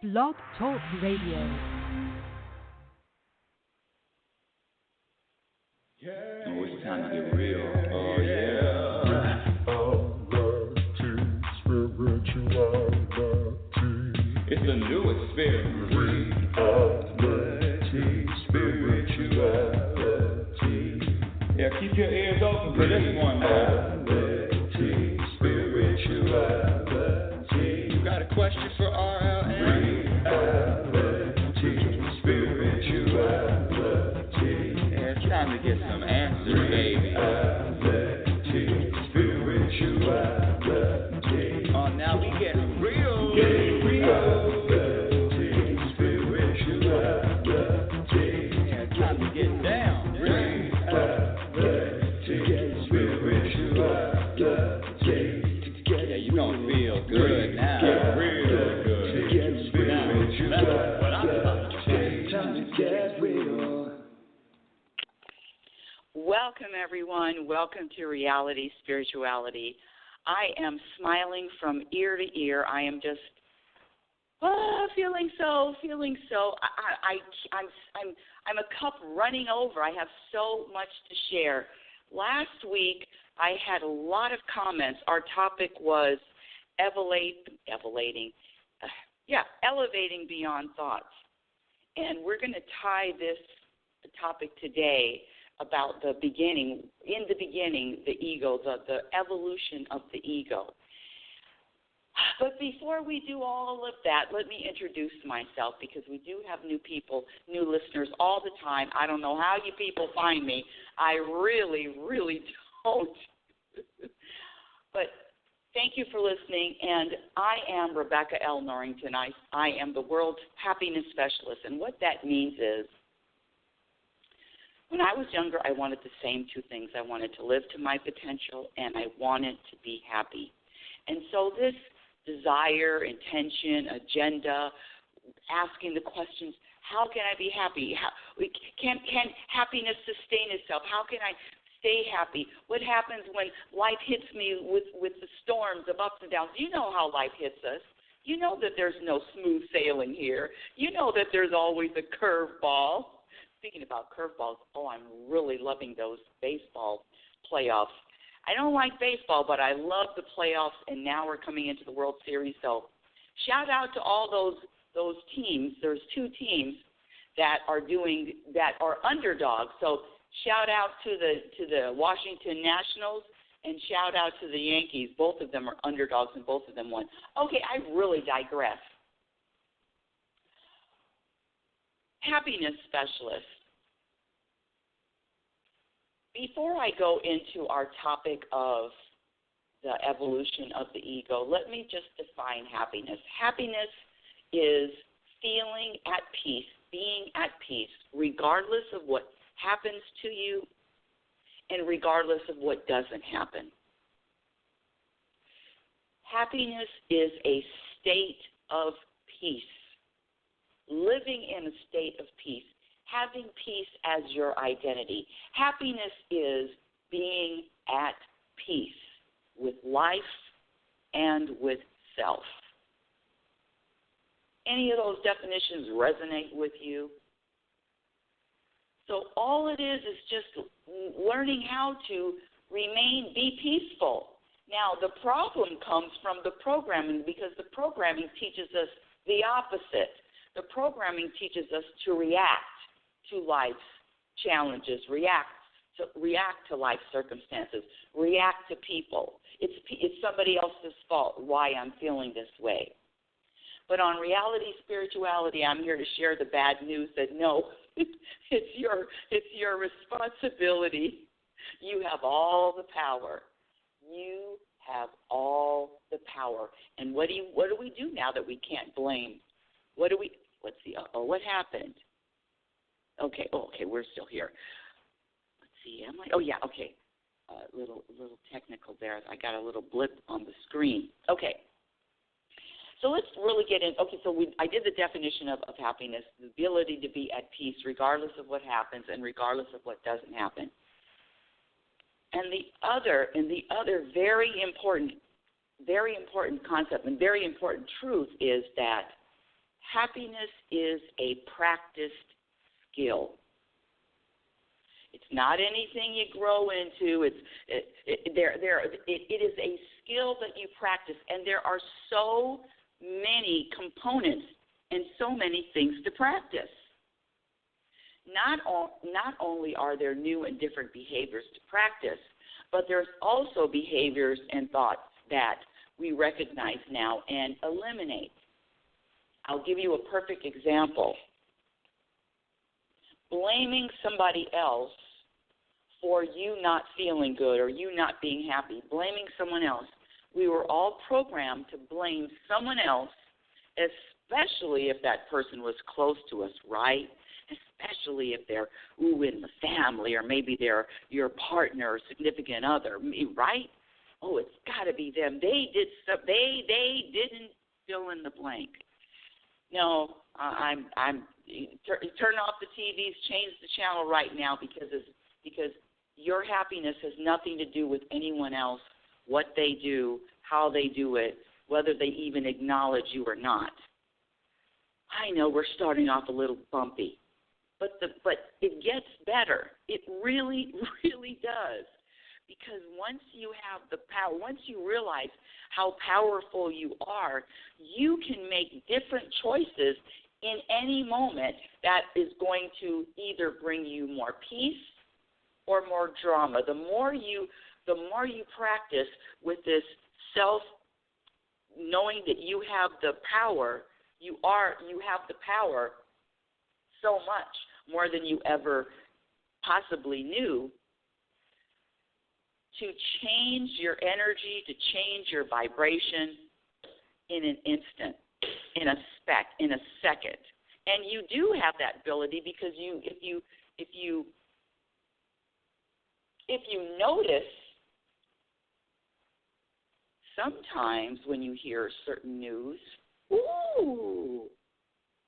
Blog Talk Radio. Oh, it's time to get real. Oh, yeah. It's a new experience. RealitySpirituality. Yeah, keep your ears open for this one. RealitySpirituality. You got a question for RLN? RealitySpirituality. Yeah, it's time to get some answers, baby. RealitySpirituality. Oh, now we get real. Welcome, everyone. Welcome to Reality Spirituality. I am smiling from ear to ear. I am just feeling so. I'm a cup running over. I have so much to share. Last week, I had a lot of comments. Our topic was elevating beyond thoughts. And we're going to tie this topic today about the beginning, the ego, the evolution of the ego. But before we do all of that, let me introduce myself, because we do have new people, new listeners all the time. I don't know how you people find me. I really don't. But thank you for listening, and I am Rebecca L. Norrington. I am the world's happiness specialist, and what that means is, when I was younger, I wanted the same two things. I wanted to live to my potential, and I wanted to be happy. And so this desire, intention, agenda, asking the questions, how can I be happy? Can happiness sustain itself? How can I stay happy? What happens when life hits me with the storms of ups and downs? You know how life hits us. You know that there's no smooth sailing here. You know that there's always a curveball. Speaking about curveballs, I'm really loving those baseball playoffs. I don't like baseball, but I love the playoffs, and now we're coming into the World Series. So shout out to all those teams. There's two teams that are underdogs. So shout out to the Washington Nationals, and shout out to the Yankees. Both of them are underdogs, and both of them won. Okay, I really digress. Happiness specialist. Before I go into our topic of the evolution of the ego, let me just define happiness. Happiness is feeling at peace, being at peace, regardless of what happens to you and regardless of what doesn't happen. Happiness is a state of peace. Living in a state of peace, having peace as your identity. Happiness is being at peace with life and with self. Any of those definitions resonate with you? So all it is just learning how to be peaceful. Now, the problem comes from the programming, because the programming teaches us the opposite. The programming teaches us to react to life's challenges, react to life circumstances, react to people. It's somebody else's fault why I'm feeling this way. But on Reality Spirituality, I'm here to share the bad news that no, it's your responsibility. You have all the power. You have all the power. And what do we do now that we can't blame? What happened? Okay, we're still here. Let's see, okay. Little technical there. I got a little blip on the screen. Okay. So let's really get in. Okay, so I did the definition of happiness, the ability to be at peace regardless of what happens and regardless of what doesn't happen. And the other very important concept and very important truth is that happiness is a practiced skill. It's not anything you grow into. It is a skill that you practice, and there are so many components and so many things to practice. Not only are there new and different behaviors to practice, but there's also behaviors and thoughts that we recognize now and eliminate. I'll give you a perfect example. Blaming somebody else for you not feeling good or you not being happy, blaming someone else. We were all programmed to blame someone else, especially if that person was close to us, right? Especially if they're in the family, or maybe they're your partner or significant other, right? Oh, it's got to be them. They didn't fill in the blank. No, turn off the TVs, change the channel right now, because your happiness has nothing to do with anyone else, what they do, how they do it, whether they even acknowledge you or not. I know we're starting off a little bumpy, but it gets better. It really, really does. Because once you have the power, once you realize how powerful you are, you can make different choices in any moment that is going to either bring you more peace or more drama. The more you practice with this self, knowing that you have the power, you have the power so much more than you ever possibly knew, to change your energy, to change your vibration in an instant, in a second. And you do have that ability, because if you notice, sometimes when you hear certain news,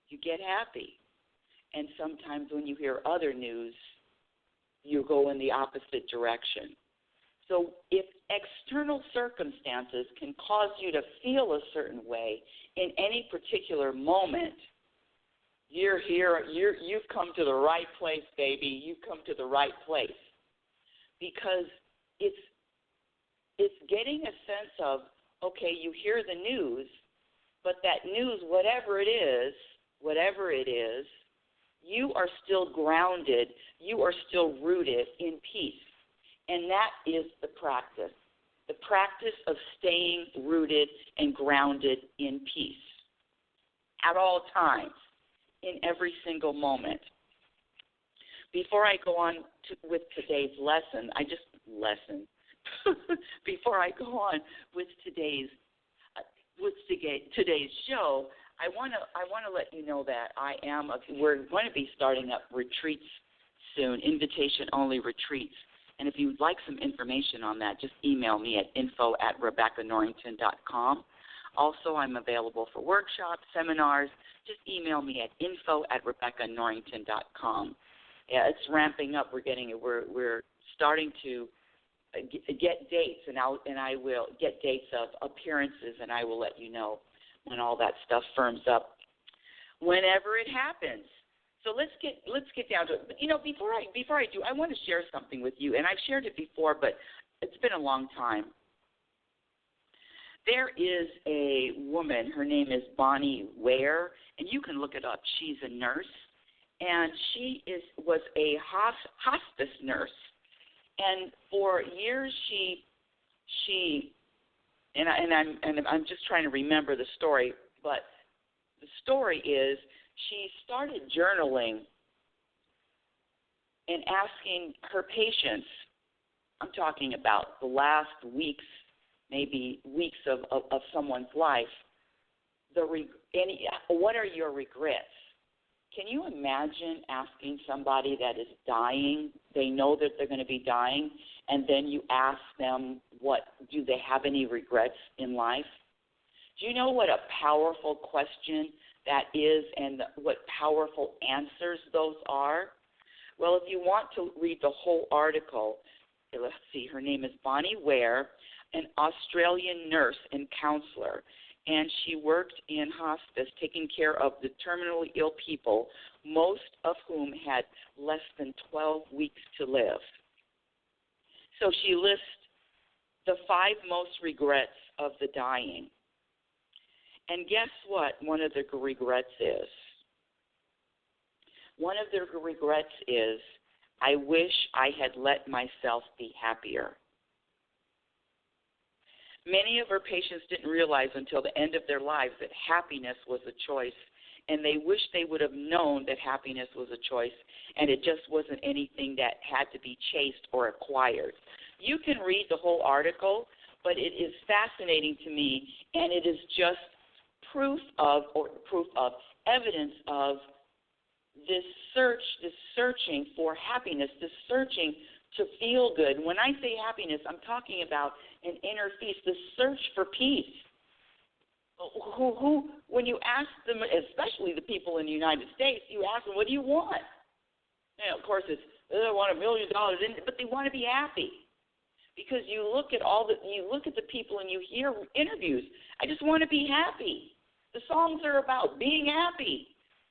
you get happy. And sometimes when you hear other news, you go in the opposite direction. So if external circumstances can cause you to feel a certain way in any particular moment, you're here, you've come to the right place, baby. You've come to the right place. Because it's getting a sense of, okay, you hear the news, but that news, whatever it is, you are still grounded, you are still rooted in peace. And that is the practice of staying rooted and grounded in peace at all times, in every single moment. Before I go on with today's lesson, before I go on with today's show, I want to let you know that we're going to be starting up retreats soon, invitation-only retreats. And if you'd like some information on that, just email me at info@RebeccaNorrington.com. Also, I'm available for workshops, seminars. Just email me at info@RebeccaNorrington.com. Yeah, it's ramping up. We're starting to get dates, and I will get dates of appearances, and I will let you know when all that stuff firms up, whenever it happens. So let's get down to it. But, before I do, I want to share something with you, and I've shared it before, but it's been a long time. There is a woman, her name is Bonnie Ware, and you can look it up. She's a nurse, and she was a hospice nurse. And for years I'm just trying to remember the story, but the story is she started journaling and asking her patients, I'm talking about the last weeks, maybe weeks of someone's life, what are your regrets? Can you imagine asking somebody that is dying, they know that they're going to be dying, and then you ask them, do they have any regrets in life? Do you know what a powerful question that is, and what powerful answers those are? Well, if you want to read the whole article, let's see, her name is Bonnie Ware, an Australian nurse and counselor, and she worked in hospice taking care of the terminally ill people, most of whom had less than 12 weeks to live. So she lists the 5 most regrets of the dying. And guess what one of the regrets is? One of the regrets is, I wish I had let myself be happier. Many of her patients didn't realize until the end of their lives that happiness was a choice, and they wish they would have known that happiness was a choice, and it just wasn't anything that had to be chased or acquired. You can read the whole article, but it is fascinating to me, and it is just evidence of this searching for happiness, this searching to feel good. When I say happiness, I'm talking about an inner peace, the search for peace. Who, when you ask them, especially the people in the United States, you ask them, what do you want? And of course, it's, they want $1 million, but they want to be happy. Because you look at the people and you hear interviews. I just want to be happy. The songs are about being happy.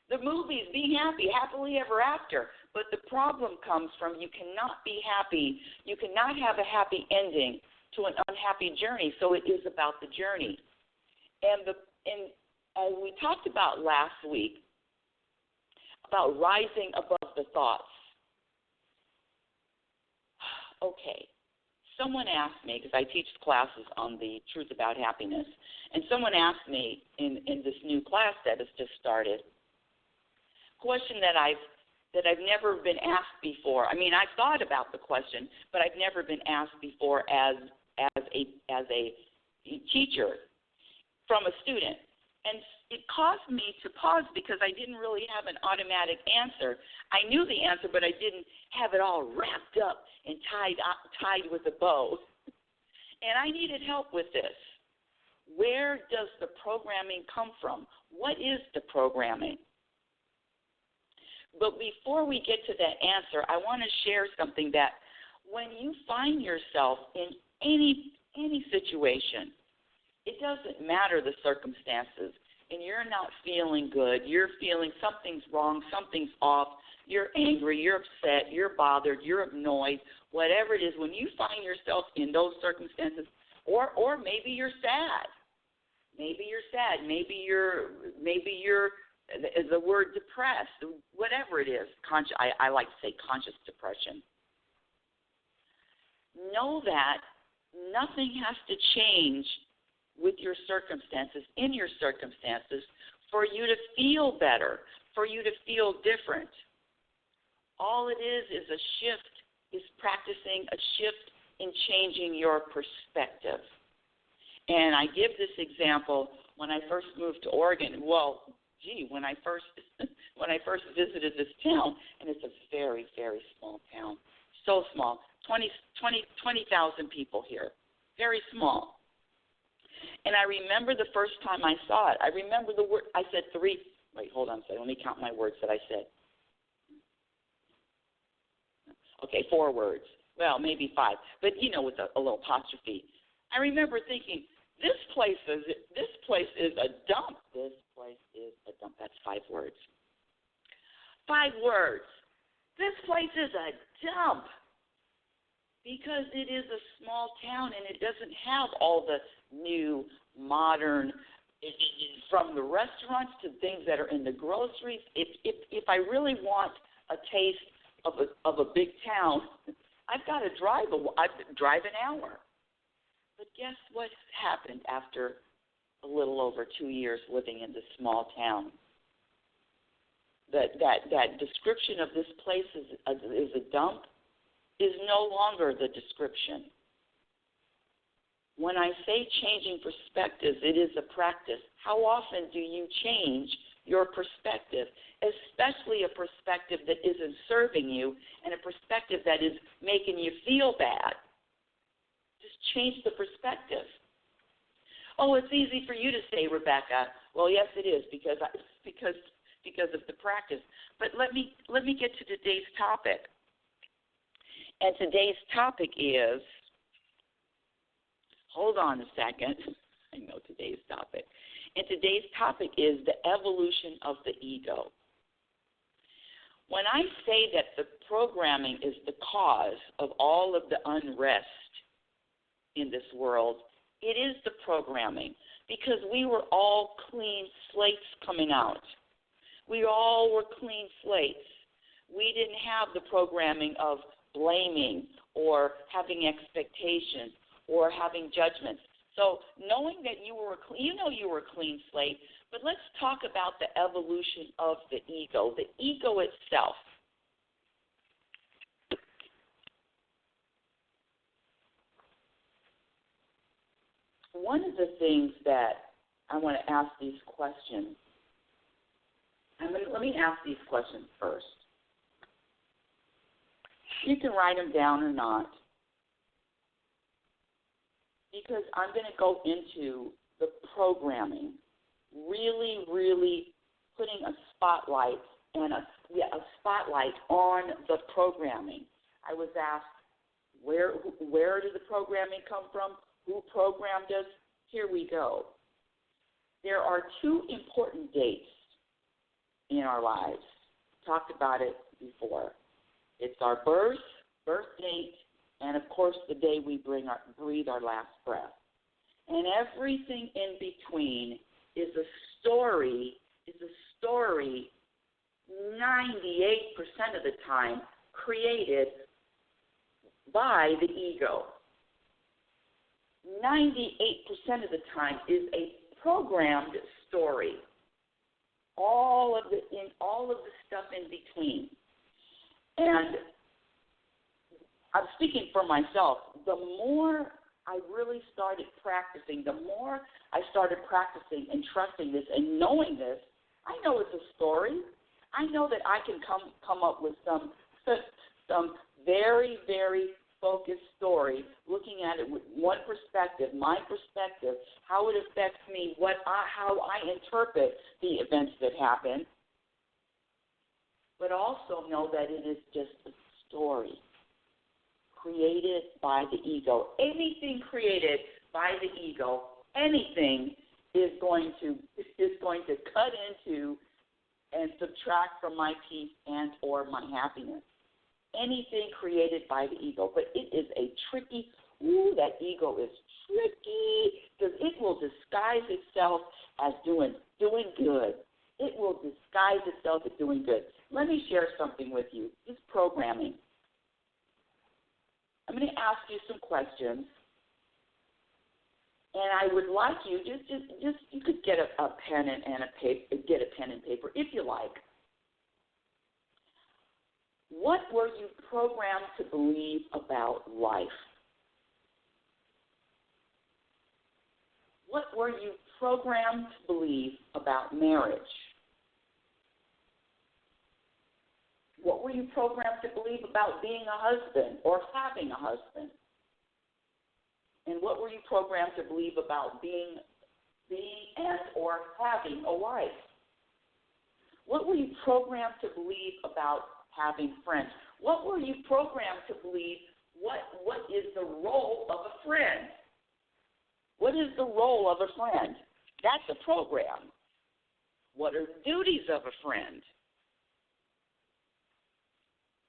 The movies, being happy, happily ever after. But the problem comes from you cannot be happy. You cannot have a happy ending to an unhappy journey. So it is about the journey. And as we talked about last week, about rising above the thoughts. Okay. Someone asked me, because I teach classes on the truth about happiness, and someone asked me in this new class that has just started, a question that I've never been asked before. I mean, I've thought about the question, but I've never been asked before as a teacher from a student. And it caused me to pause because I didn't really have an automatic answer. I knew the answer, but I didn't have it all wrapped up and tied with a bow. And I needed help with this. Where does the programming come from? What is the programming? But before we get to that answer, I want to share something that when you find yourself in any situation, it doesn't matter the circumstances, and you're not feeling good, you're feeling something's wrong, something's off, you're angry, you're upset, you're bothered, you're annoyed, whatever it is, when you find yourself in those circumstances, or maybe you're sad. Maybe you're the word depressed, whatever it is. I like to say conscious depression. Know that nothing has to change with your circumstances, in your circumstances, for you to feel better, for you to feel different. All it is a shift, is practicing a shift in changing your perspective. And I give this example when I first moved to Oregon. Well, when I first visited this town, and it's a very, very small town, so small, 20,000 people here, very small. And I remember the first time I saw it. I remember the word. I said 3. Wait, hold on a second. Let me count my words that I said. Okay, 4 words. Well, maybe 5. But, with a little apostrophe. I remember thinking, this place is a dump. This place is a dump. That's 5 words. 5 words. This place is a dump. Because it is a small town and it doesn't have all the new, modern, from the restaurants to things that are in the groceries. If I really want a taste of a big town, I've got to drive an hour. But guess what happened after a little over 2 years living in this small town? That description of this place is a dump is no longer the description. When I say changing perspectives, it is a practice. How often do you change your perspective, especially a perspective that isn't serving you and a perspective that is making you feel bad? Just change the perspective. Oh, it's easy for you to say, Rebecca. Well, yes, it is because of the practice. But let me get to today's topic. And today's topic is, hold on a second. I know today's topic. And today's topic is the evolution of the ego. When I say that the programming is the cause of all of the unrest in this world, it is the programming, because we were all clean slates coming out. We all were clean slates. We didn't have the programming of blaming or having expectations or having judgments. So knowing that you were a clean slate, but let's talk about the evolution of the ego itself. One of the things that I want to ask these questions, let me ask these questions first. You can write them down or not, because I'm going to go into the programming, really, really putting a spotlight on the programming. I was asked, where did the programming come from? Who programmed us? Here we go. There are two important dates in our lives. Talked about it before. It's our birth date, and of course the day we breathe our last breath. And everything in between is a story 98% of the time created by the ego. 98% of the time is a programmed story. All of the stuff in between. And I'm speaking for myself. The more I really started practicing, the more I started practicing and trusting this and knowing this, I know it's a story. I know that I can come up with some very, very focused story, looking at it with one perspective, my perspective, how it affects me, how I interpret the events that happen, but also know that it is just a story created by the ego. Anything created by the ego, anything is going to cut into and subtract from my peace and or my happiness. Anything created by the ego, but it is a tricky. That ego is tricky, because it will disguise itself as doing good. It will disguise itself as doing good. Let me share something with you. This programming. I'm going to ask you some questions, and I would like you just you could get a pen and paper if you like. What were you programmed to believe about life? What were you programmed to believe about marriage? What were you programmed to believe about being a husband or having a husband? And what were you programmed to believe about being and or having a wife? What were you programmed to believe about having friends? What were you programmed to believe? What is the role of a friend? What is the role of a friend? That's a program. What are the duties of a friend?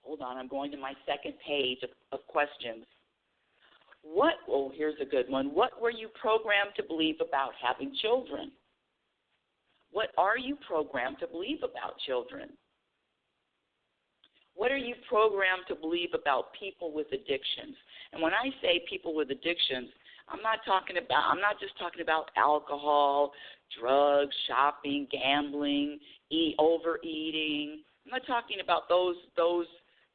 Hold on, I'm going to my second page of questions. Here's a good one. What were you programmed to believe about having children? What are you programmed to believe about children? What are you programmed to believe about people with addictions? And when I say people with addictions, I'm not just talking about alcohol, drugs, shopping, gambling, overeating. I'm not talking about those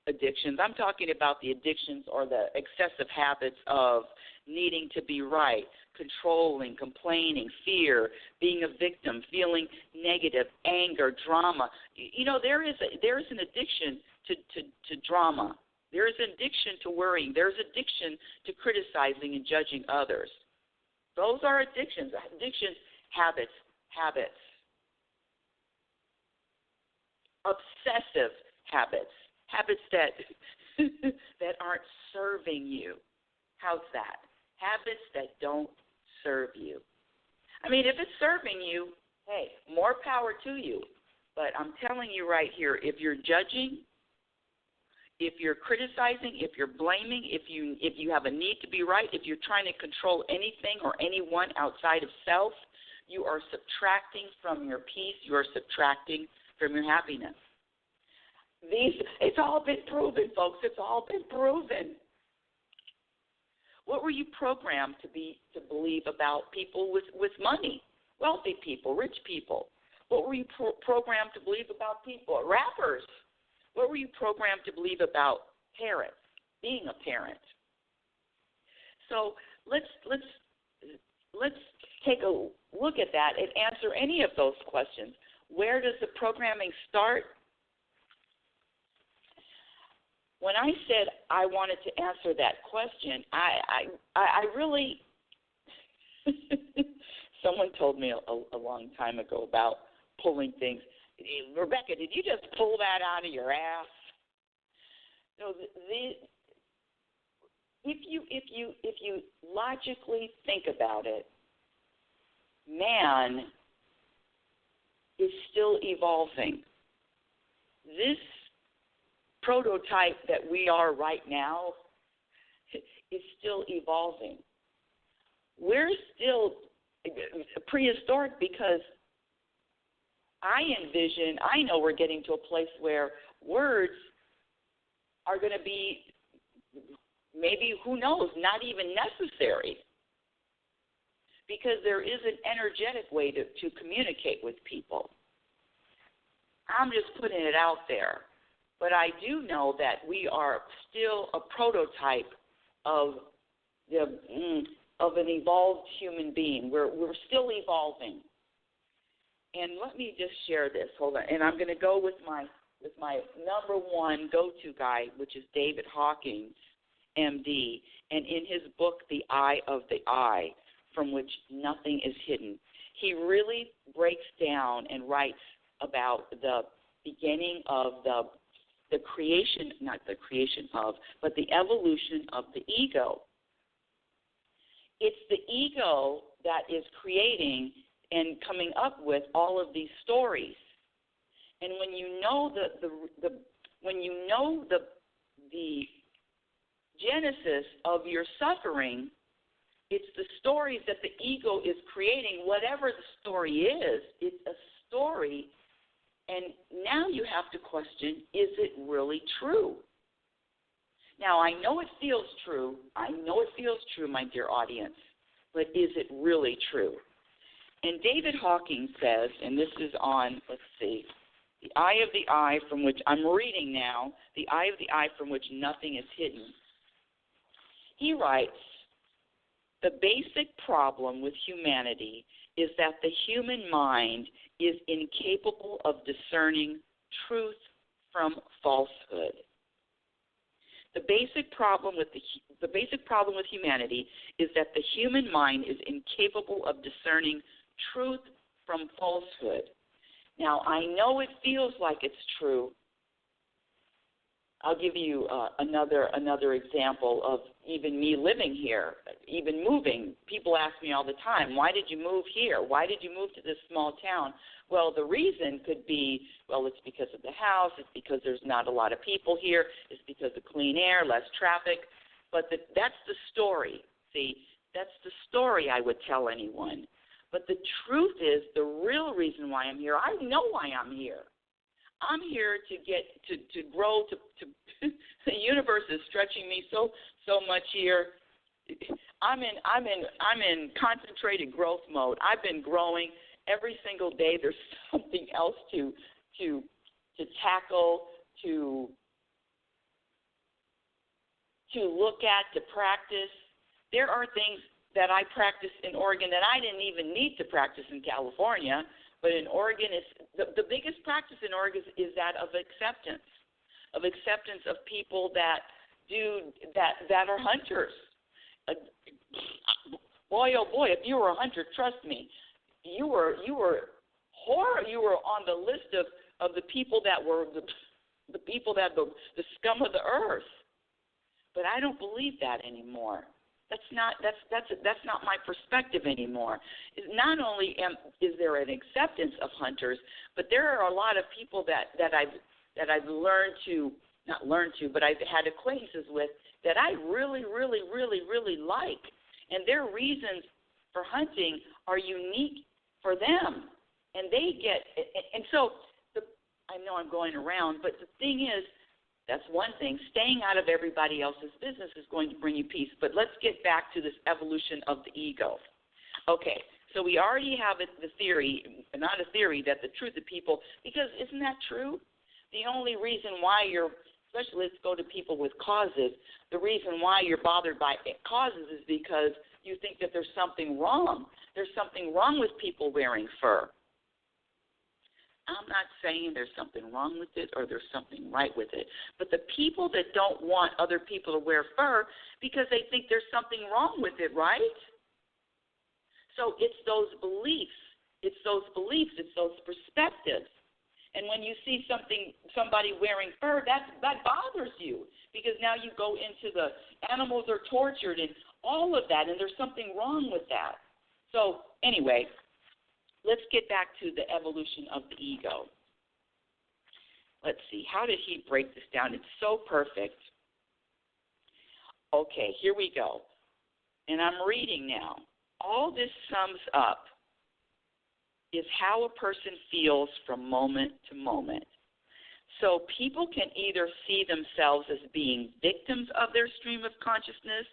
addictions. I'm talking about the addictions or the excessive habits of needing to be right, controlling, complaining, fear, being a victim, feeling negative, anger, drama. There is an addiction to drama. There is an addiction to worrying. There's addiction to criticizing and judging others. Those are addictions. Addictions, habits. Obsessive habits that aren't serving you. How's that? Habits that don't serve you. I mean, if it's serving you, hey, more power to you. But I'm telling you right here, if you're judging, if you're criticizing, if you're blaming, if you have a need to be right, if you're trying to control anything or anyone outside of self, you are subtracting from your peace. You are subtracting from your happiness. It's all been proven, folks. It's all been proven. What were you programmed to believe about people with money, wealthy people, rich people? What were you programmed to believe about people, rappers? What were you programmed to believe about parents, being a parent? So let's take a look at that and answer any of those questions. Where does the programming start? When I said I wanted to answer that question, I really someone told me a long time ago about pulling things. Rebecca, did you just pull that out of your ass? No, if you logically think about it, man is still evolving. This prototype that we are right now is still evolving. We're still prehistoric because I know we're getting to a place where words are going to be, maybe, who knows, not even necessary, because there is an energetic way to communicate with people. I'm just putting it out there. But I do know that we are still a prototype of an evolved human being. We're still evolving. And let me just share this. Hold on. And I'm going to go with my number one go-to guy, which is David Hawkins, MD. And in his book, The Eye of the I, from which nothing is hidden, he really breaks down and writes about the beginning of the creation, not the creation of, but the evolution of the ego. It's the ego that is creating and coming up with all of these stories. And when you know the genesis of your suffering, it's the stories that the ego is creating. Whatever the story is, it's a story. And now you have to question, is it really true? Now, I know it feels true. My dear audience. But is it really true? And David Hawkins says, and this is on, let's see, The Eye of the I, from which I'm reading now, The Eye of the I, from which nothing is hidden. He writes, the basic problem with humanity is that the human mind is incapable of discerning truth from falsehood. The basic problem with humanity is that the human mind is incapable of discerning truth from falsehood. Now, I know it feels like it's true. I'll give you another example of even me living here, even moving. People ask me all the time, why did you move here? Why did you move to this small town? Well, the reason could be, well, it's because of the house. It's because there's not a lot of people here. It's because of clean air, less traffic. But that's the story. See, that's the story I would tell anyone. But the truth is, the real reason why I'm here, I know why I'm here. I'm here to get to grow. To the universe is stretching me so much here. I'm in concentrated growth mode. I've been growing every single day. There's something else to tackle, to look at, to practice. There are things that I practice in Oregon that I didn't even need to practice in California. But in Oregon, the biggest practice in Oregon is that of acceptance of people that are hunters. Boy, oh boy, if you were a hunter, trust me, you were on the list of the people that were the people that the scum of the earth. But I don't believe that anymore. That's not my perspective anymore. Not only is there an acceptance of hunters, but there are a lot of people that I've had acquaintances with that I really, really, really, really like, and their reasons for hunting are unique for them, and they get. And so I know I'm going around, but the thing is, that's one thing. Staying out of everybody else's business is going to bring you peace. But let's get back to this evolution of the ego. Okay, so we already have the theory, not a theory, that the truth of people, because isn't that true? The only reason why especially let's go to people with causes, the reason why you're bothered by causes is because you think that there's something wrong. There's something wrong with people wearing fur. I'm not saying there's something wrong with it or there's something right with it. But the people that don't want other people to wear fur because they think there's something wrong with it, right? So it's those beliefs. It's those perspectives. And when you see somebody wearing fur, that bothers you because now you go into the animals are tortured and all of that, and there's something wrong with that. So anyway, let's get back to the evolution of the ego. Let's see. How did he break this down? It's so perfect. Okay, here we go. And I'm reading now. All this sums up is how a person feels from moment to moment. So people can either see themselves as being victims of their stream of consciousness,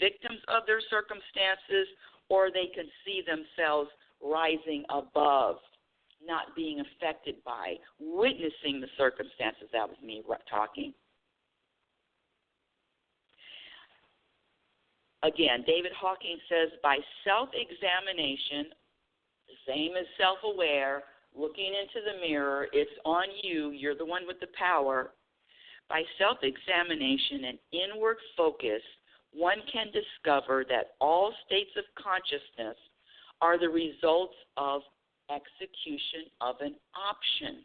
victims of their circumstances, or they can see themselves rising above, not being affected by, witnessing the circumstances. That was me talking. Again, David Hawking says, by self-examination, the same as self-aware, looking into the mirror, it's on you, you're the one with the power. By self-examination and inward focus, one can discover that all states of consciousness are the results of execution of an option.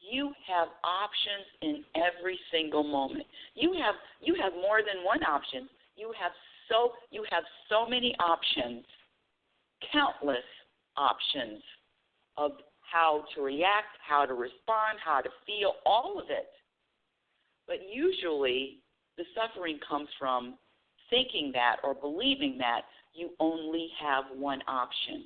You have options in every single moment. You have more than one option. You have so many options, countless options of how to react, how to respond, how to feel, all of it. But usually the suffering comes from thinking that or believing that you only have one option.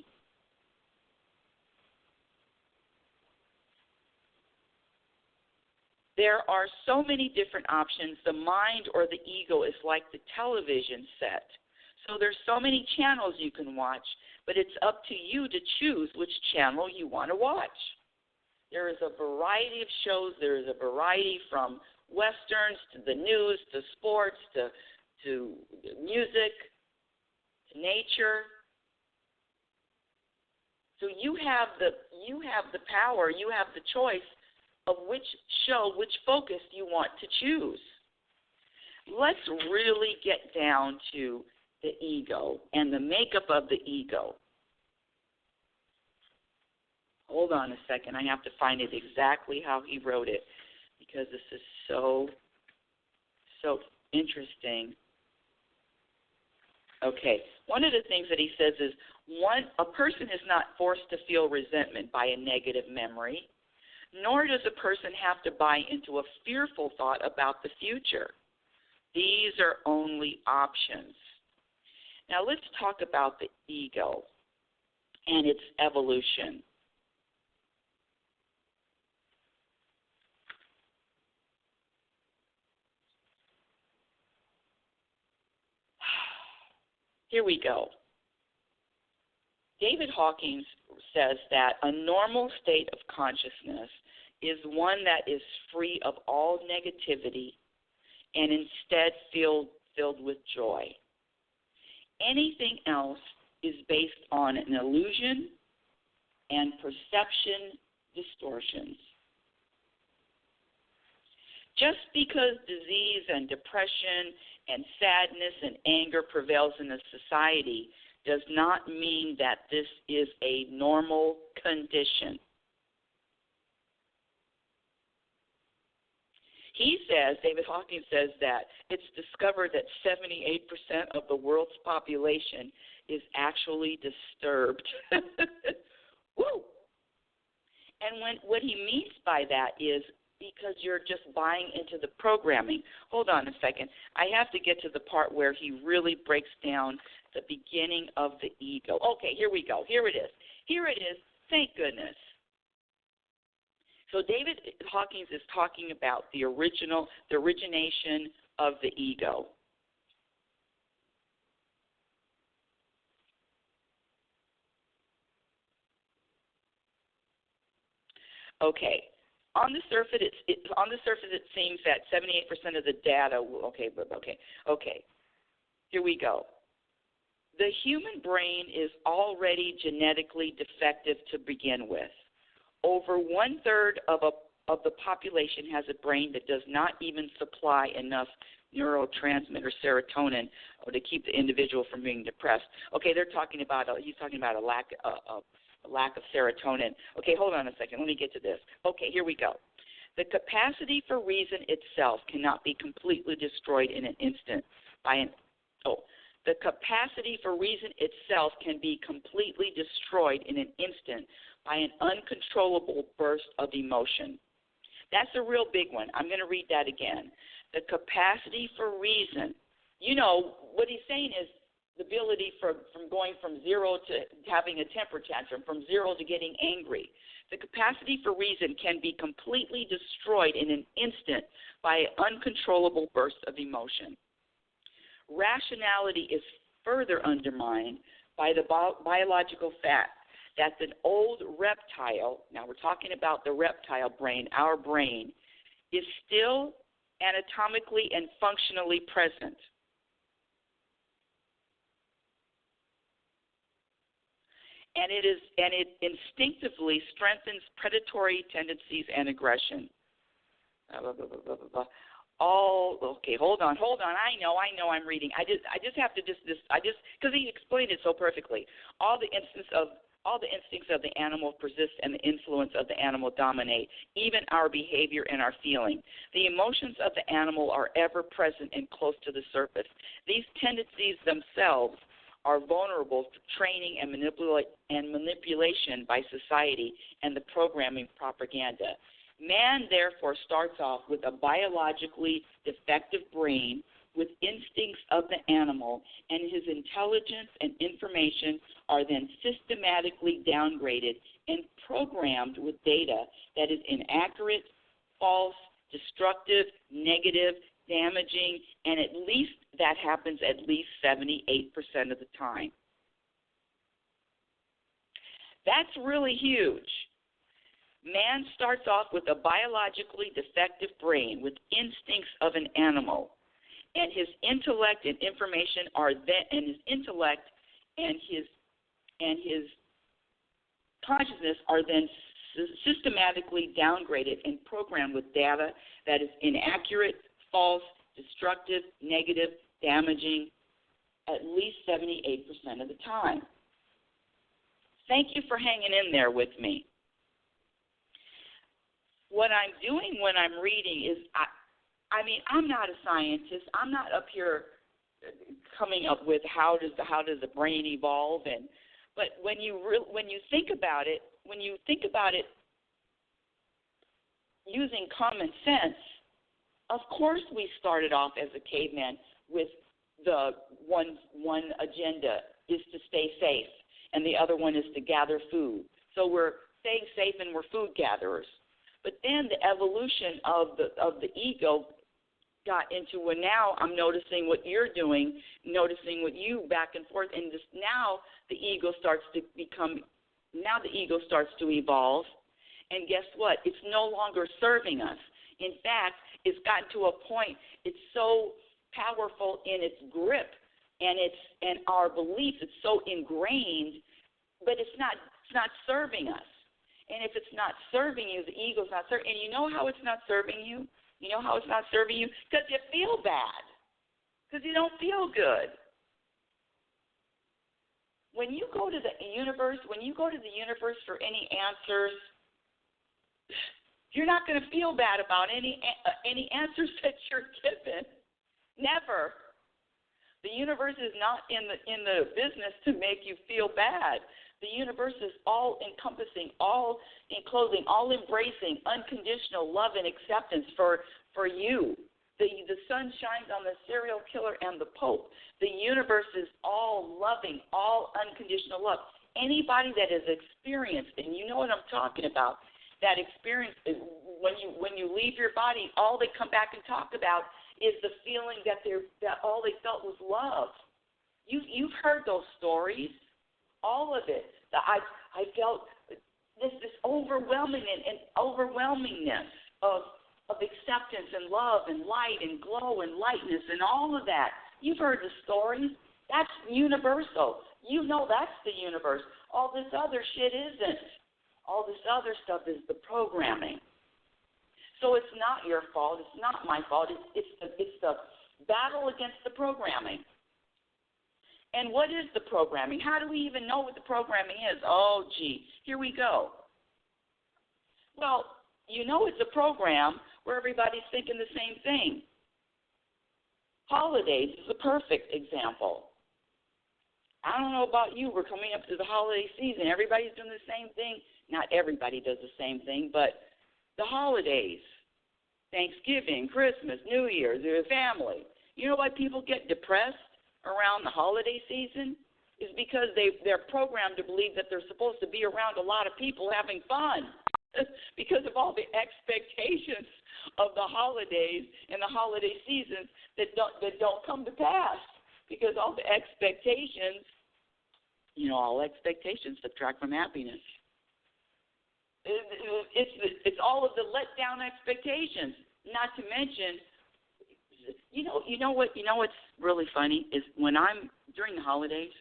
There are so many different options. The mind or the ego is like the television set. So there's so many channels you can watch, but it's up to you to choose which channel you want to watch. There is a variety of shows. There is a variety from westerns to the news to sports to music to nature. So you have the power, you have the choice of which show, which focus you want to choose. Let's really get down to the ego and the makeup of the ego. Hold on a second. I have to find it exactly how he wrote it because this is so interesting. Okay. One of the things that he says is a person is not forced to feel resentment by a negative memory, nor does a person have to buy into a fearful thought about the future. These are only options. Now let's talk about the ego and its evolution. Here we go. David Hawking says that a normal state of consciousness is one that is free of all negativity and instead filled with joy. Anything else is based on an illusion and perception distortions. Just because disease and depression and sadness and anger prevails in a society does not mean that this is a normal condition. He says, David Hawkins says that it's discovered that 78% of the world's population is actually disturbed. Woo! And what he means by that is because you're just buying into the programming. Hold on a second. I have to get to the part where he really breaks down the beginning of the ego. Okay, here we go. Here it is. Here it is. Thank goodness. So David Hawkins is talking about the origination of the ego. Okay. On the surface, it seems that 78% of the data. Okay. Here we go. The human brain is already genetically defective to begin with. Over 1/3 of the population has a brain that does not even supply enough neurotransmitter serotonin to keep the individual from being depressed. Okay, he's talking about a lack of serotonin. Okay, hold on a second. Let me get to this. Okay, here we go. The capacity for reason itself cannot be completely destroyed in an instant The capacity for reason itself can be completely destroyed in an instant by an uncontrollable burst of emotion. That's a real big one. I'm going to read that again. The capacity for reason. You know, what he's saying is the ability from going from zero to having a temper tantrum, from zero to getting angry. The capacity for reason can be completely destroyed in an instant by an uncontrollable burst of emotion. Rationality is further undermined by the biological fact that an old reptile, now we're talking about the reptile brain, our brain, is still anatomically and functionally present. And it instinctively strengthens predatory tendencies and aggression. Okay, hold on. I know I'm reading. I just have to because he explained it so perfectly. All the instincts of the animal persist, and the influence of the animal dominate, even our behavior and our feeling. The emotions of the animal are ever present and close to the surface. These tendencies themselves are vulnerable to training and manipulation by society and the programming propaganda. Man, therefore, starts off with a biologically defective brain with instincts of the animal, and his intelligence and information are then systematically downgraded and programmed with data that is inaccurate, false, destructive, negative, damaging, and that happens at least 78% of the time. That's really huge. Man starts off with a biologically defective brain with instincts of an animal, and his intellect and information and his consciousness are then systematically downgraded and programmed with data that is inaccurate, false, destructive, negative, damaging, at least 78% of the time. Thank you for hanging in there with me. What I'm doing when I'm reading is, I'm not a scientist. I'm not up here coming up with how does the brain evolve, but when you think about it, using common sense, of course we started off as a caveman with the one agenda is to stay safe, and the other one is to gather food. So we're staying safe and we're food gatherers. But then the evolution of the ego got into where now I'm noticing what you're doing, noticing what you back and forth, and now the ego starts to evolve, and guess what? It's no longer serving us. In fact, it's gotten to a point, it's so powerful in its grip and our beliefs, it's so ingrained, but it's not serving us. And if it's not serving you, the ego's not serving. And you know how it's not serving you? You know how it's not serving you? Because you feel bad. Because you don't feel good. When you go to the universe, for any answers, You're not going to feel bad about any answers that you're given. Never. The universe is not in the business to make you feel bad. The universe is all encompassing, all enclosing, all embracing, unconditional love and acceptance for you. The sun shines on the serial killer and the Pope. The universe is all loving, all unconditional love. Anybody that has experienced, and you know what I'm talking about, that experience, when you leave your body, all they come back and talk about is the feeling that all they felt was love. You've heard those stories, all of it. I felt this overwhelming and overwhelmingness of acceptance and love and light and glow and lightness and all of that. You've heard the stories. That's universal. You know that's the universe. All this other shit isn't. All this other stuff is the programming. So it's not your fault. It's not my fault. It's the battle against the programming. And what is the programming? How do we even know what the programming is? Oh, gee, here we go. Well, you know it's a program where everybody's thinking the same thing. Holidays is a perfect example. I don't know about you. We're coming up to the holiday season. Everybody's doing the same thing. Not everybody does the same thing, but the holidays, Thanksgiving, Christmas, New Year's, their family. You know why people get depressed around the holiday season? Is because they're programmed to believe that they're supposed to be around a lot of people having fun because of all the expectations of the holidays and the holiday seasons that don't come to pass. Because all the expectations, all expectations subtract from happiness. It's all of the let-down expectations. Not to mention, you know what's really funny is when I'm during the holidays,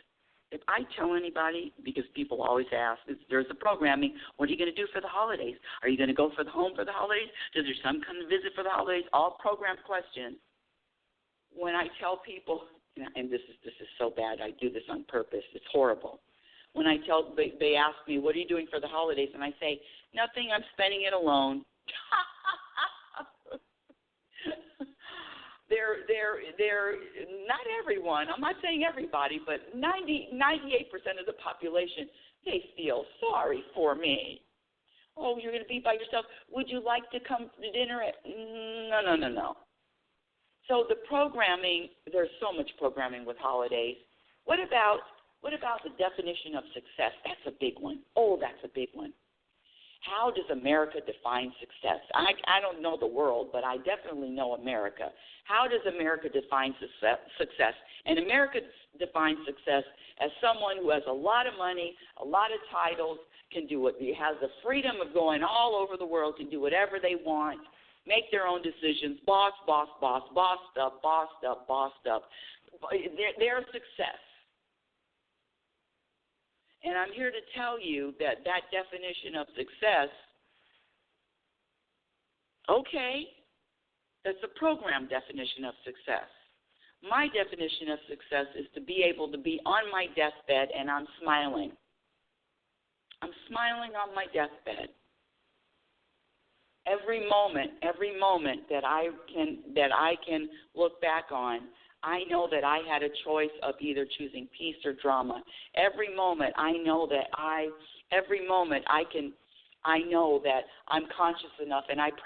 if I tell anybody, because people always ask, there's a programming, what are you going to do for the holidays? Are you going to go for the home for the holidays? Does your son come to visit for the holidays? All programmed questions. When I tell people, and this is so bad, I do this on purpose, it's horrible. When they ask me, what are you doing for the holidays? And I say, nothing, I'm spending it alone. They're not everyone, I'm not saying everybody, but 98% of the population, they feel sorry for me. Oh, you're going to be by yourself. Would you like to come to dinner? No. So the programming, there's so much programming with holidays. What about the definition of success? That's a big one. Oh, that's a big one. How does America define success? I don't know the world, but I definitely know America. How does America define success? And America defines success as someone who has a lot of money, a lot of titles, can do it. Has the freedom of going all over the world, can do whatever they want, make their own decisions, bossed up. Their success. And I'm here to tell you that definition of success, okay, that's a program definition of success. My definition of success is to be able to be on my deathbed and I'm smiling. I'm smiling on my deathbed. Every moment that I can look back on, I know that I had a choice of either choosing peace or drama. Every moment I know that I know that I'm conscious enough, and I have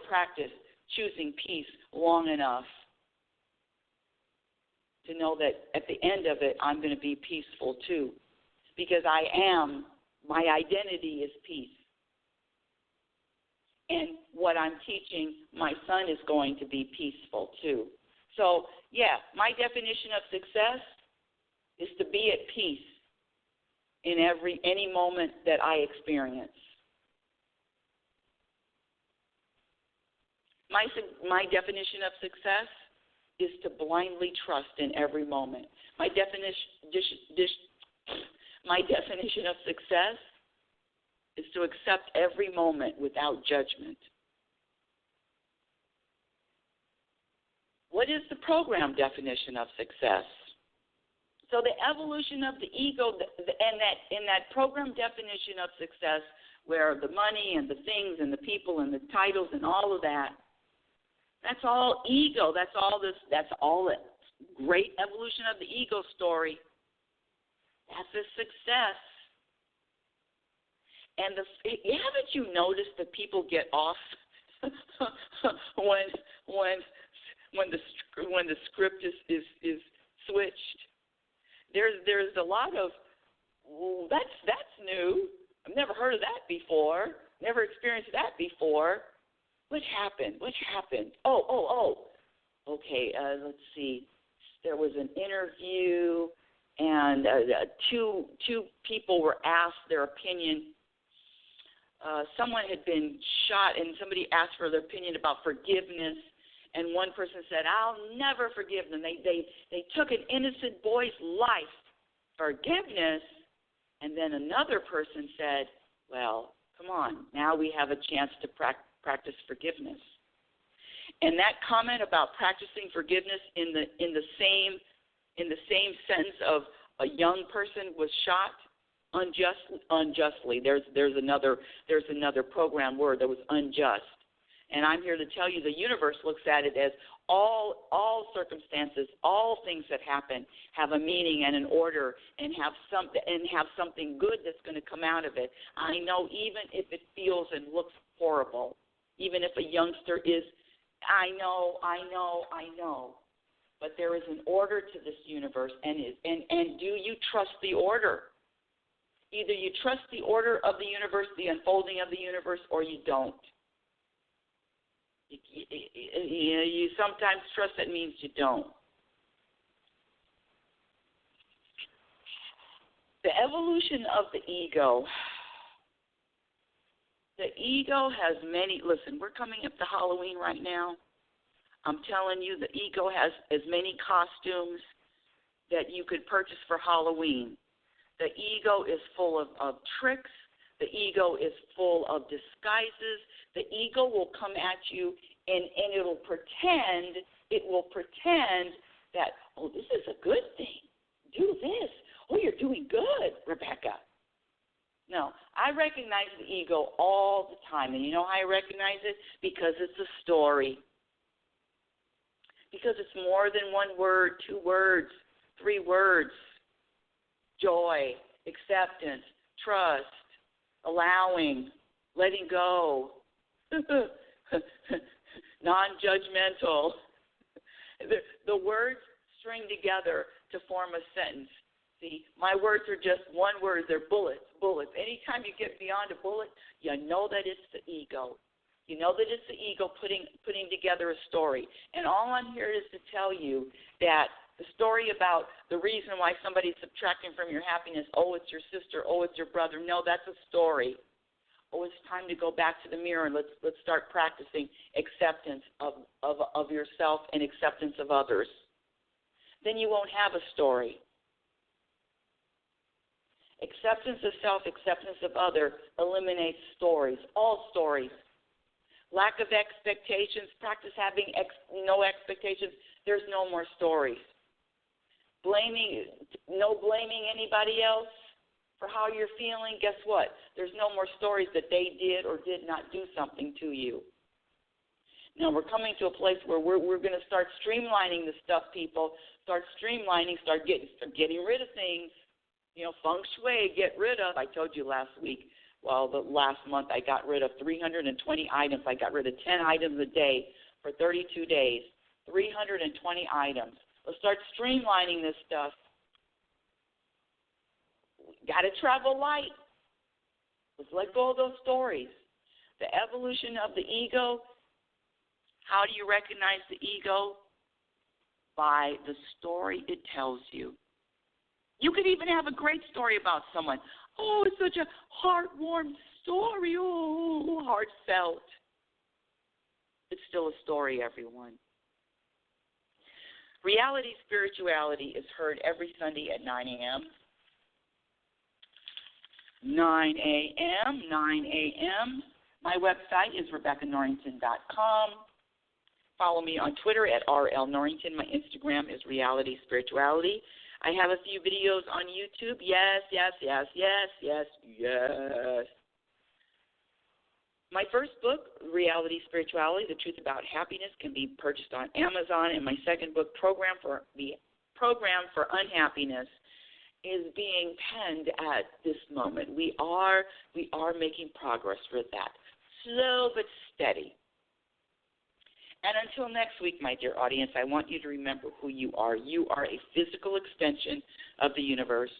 practiced choosing peace long enough to know that at the end of it, I'm going to be peaceful too, because my identity is peace. And what I'm teaching my son is going to be peaceful too. So, yeah, my definition of success is to be at peace in any moment that I experience. My definition of success is to blindly trust in every moment. My definition of success is to accept every moment without judgment. What is the program definition of success? So the evolution of the ego, and that in that program definition of success, where the money and the things and the people and the titles and all of that, that's all ego. That's all it. Great evolution of the ego story. That's a success. And haven't you noticed that people get off when the script is switched? There's a lot of that's new. I've never heard of that before. Never experienced that before. What happened? Oh. Okay, let's see. There was an interview, and two people were asked their opinion. Someone had been shot, and somebody asked for their opinion about forgiveness. And one person said, "I'll never forgive them. They took an innocent boy's life. Forgiveness." And then another person said, "Well, come on. Now we have a chance to practice forgiveness." And that comment about practicing forgiveness in the same sentence of a young person was shot unjustly. There's another program word that was unjust. And I'm here to tell you the universe looks at it as all circumstances, all things that happen have a meaning and an order and have something good that's going to come out of it. I know, even if it feels and looks horrible, even if a youngster is, I know. But there is an order to this universe, and do you trust the order? Either you trust the order of the universe, the unfolding of the universe, or you don't. You sometimes trust it means you don't. The evolution of the ego. The ego has many, listen, we're coming up to Halloween right now. I'm telling you, the ego has as many costumes that you could purchase for Halloween. The ego is full of tricks. The ego is full of disguises. The ego will come at you and it will pretend that, oh, this is a good thing. Do this. Oh, you're doing good, Rebecca. No, I recognize the ego all the time. And you know how I recognize it? Because it's a story. Because it's more than one word, 2 words, 3 words. Joy, acceptance, trust, allowing, letting go, non-judgmental. The words string together to form a sentence. See, my words are just one word. They're bullets. Anytime you get beyond a bullet, you know that it's the ego. You know that it's the ego putting together a story. And all I'm here is to tell you that the story about the reason why somebody's subtracting from your happiness, oh, it's your sister, oh, it's your brother. No, that's a story. Oh, it's time to go back to the mirror and let's start practicing acceptance of yourself and acceptance of others. Then you won't have a story. Acceptance of self, acceptance of other eliminates stories, all stories. Lack of expectations, practice having no expectations, there's no more stories. No blaming anybody else for how you're feeling, guess what? There's no more stories that they did or did not do something to you. Now, we're coming to a place where we're going to start streamlining the stuff, people. Start streamlining, start getting rid of things. You know, feng shui, get rid of. I told you last month I got rid of 320 items. I got rid of 10 items a day for 32 days, 320 items. Let's start streamlining this stuff. Got to travel light. Let's let go of those stories. The evolution of the ego, how do you recognize the ego? By the story it tells you. You could even have a great story about someone. Oh, it's such a heartwarming story. Oh, heartfelt. It's still a story, everyone. Reality Spirituality is heard every Sunday at 9 a.m. 9 a.m. My website is RebeccaNorrington.com. Follow me on Twitter at RL Norrington. My Instagram is Reality Spirituality. I have a few videos on YouTube. Yes. My first book, Reality Spirituality, The Truth About Happiness, can be purchased on Amazon. And my second book, Program for Unhappiness, is being penned at this moment. We are making progress with that. Slow but steady. And until next week, my dear audience, I want you to remember who you are. You are a physical extension of the universe.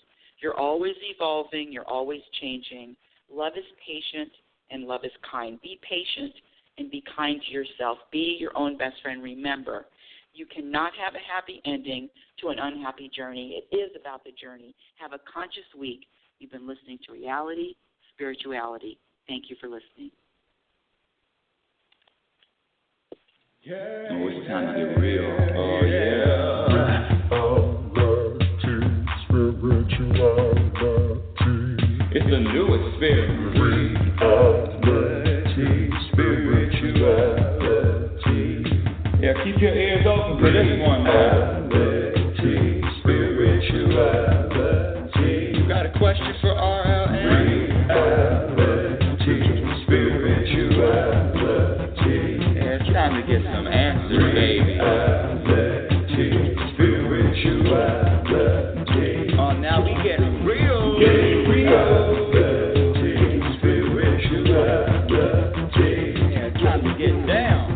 You're always evolving. You're always changing. Love is patient and love is kind. Be patient and be kind to yourself. Be your own best friend. Remember, you cannot have a happy ending to an unhappy journey. It is about the journey. Have a conscious week. You've been listening to Reality Spirituality. Thank you for listening. Yeah. Oh, it's time to get real. Oh, yeah. It's the newest experience. Reality Spirituality. Yeah, keep your ears open for this one. Reality Spirituality. You got a question for RLN? Reality Spirituality. Yeah, it's time to get some answers, baby. Reality Spirituality. Oh, now we get real. Reality Spirituality. Yeah, it's time to get down.